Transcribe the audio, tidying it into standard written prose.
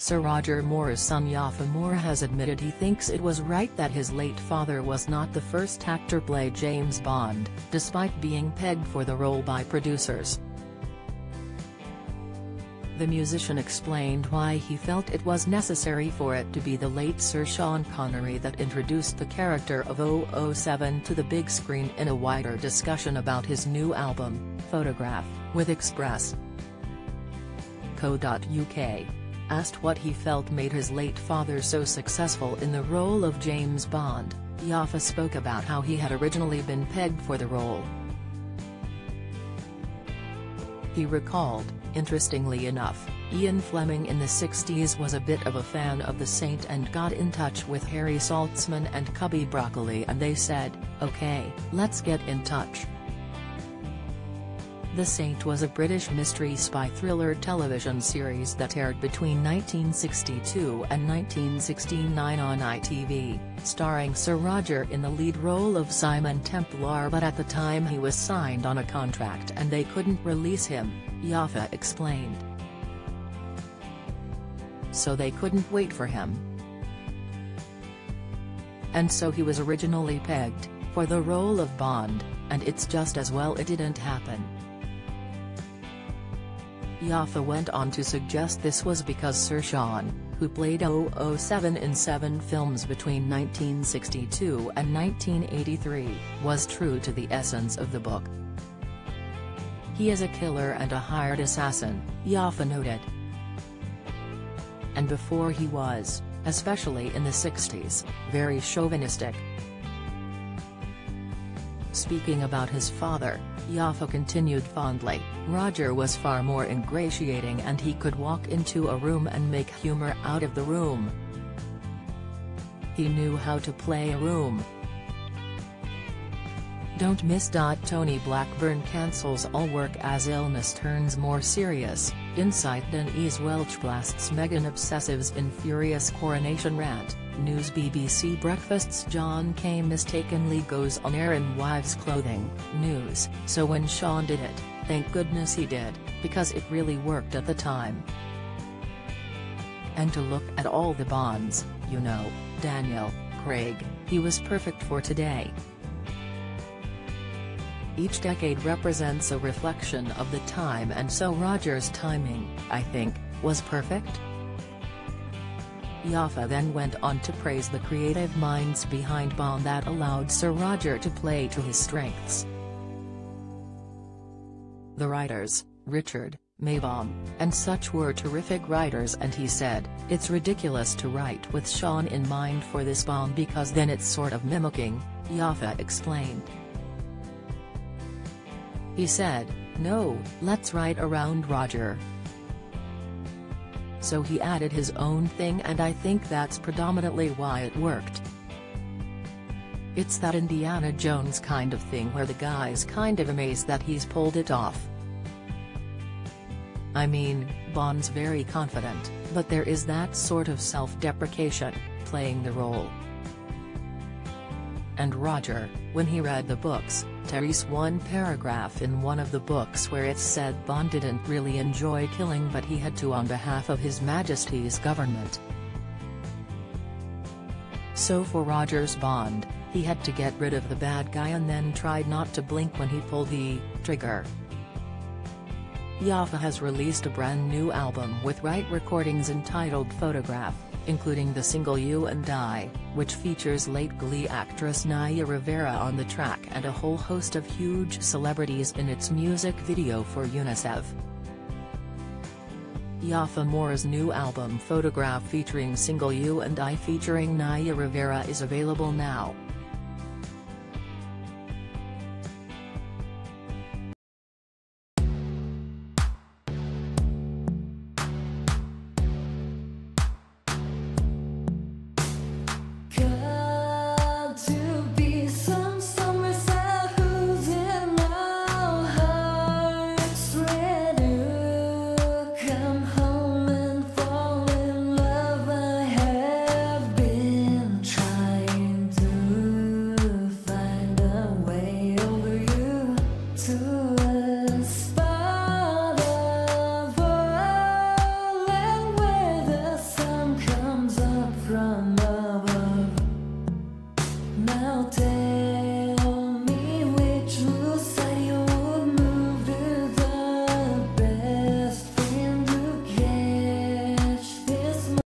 Sir Roger Moore's son Yaffa Moore has admitted he thinks it was right that his late father was not the first actor to play James Bond, despite being pegged for the role by producers. The musician explained why he felt it was necessary for it to be the late Sir Sean Connery that introduced the character of 007 to the big screen in a wider discussion about his new album, Photograph, with Express.co.uk. Asked what he felt made his late father so successful in the role of James Bond, Yaffa spoke about how he had originally been pegged for the role. He recalled, interestingly enough, Ian Fleming in the 60s was a bit of a fan of The Saint and got in touch with Harry Saltzman and Cubby Broccoli and they said, "Okay, let's get in touch." The Saint was a British mystery spy thriller television series that aired between 1962 and 1969 on ITV, starring Sir Roger in the lead role of Simon Templar, but at the time he was signed on a contract and they couldn't release him, Yaffa explained. So they couldn't wait for him. And so he was originally pegged for the role of Bond, and it's just as well it didn't happen. Yaffa went on to suggest this was because Sir Sean, who played 007 in 7 films between 1962 and 1983, was true to the essence of the book. He is a killer and a hired assassin, Yaffa noted. And before he was, especially in the 60s, very chauvinistic. Speaking about his father, Yaffa continued fondly, "Roger was far more ingratiating and he could walk into a room and make humor out of the room. He knew how to play a room. Don't miss. Tony Blackburn cancels all work as illness turns more serious, Insight. Denise Welch blasts Meghan obsessives in furious coronation rant, News. BBC Breakfast's John Kay mistakenly goes on air in wives' clothing, News. So when Sean did it, thank goodness he did, because it really worked at the time. And to look at all the Bonds, you know, Daniel Craig, he was perfect for today. Each decade represents a reflection of the time, and so Roger's timing, I think, was perfect." Yaffa then went on to praise the creative minds behind Bond that allowed Sir Roger to play to his strengths. The writers, Richard, Mavon, and such were terrific writers, and he said, "It's ridiculous to write with Sean in mind for this Bond because then it's sort of mimicking," Yaffa explained. He said, "No, let's write around Roger." So he added his own thing, and I think that's predominantly why it worked. It's that Indiana Jones kind of thing where the guy's kind of amazed that he's pulled it off. I mean, Bond's very confident, but there is that sort of self-deprecation, playing the role. And Roger, when he read the books, there's one paragraph in one of the books where it's said Bond didn't really enjoy killing, but he had to on behalf of His Majesty's government. So for Roger's Bond, he had to get rid of the bad guy and then tried not to blink when he pulled the trigger. Yaffa has released a brand new album with Right recordings entitled Photograph, including the single You and I, which features late Glee actress Naya Rivera on the track and a whole host of huge celebrities in its music video for UNICEF. Yaffa Moore's new album Photograph featuring single You and I featuring Naya Rivera is available now.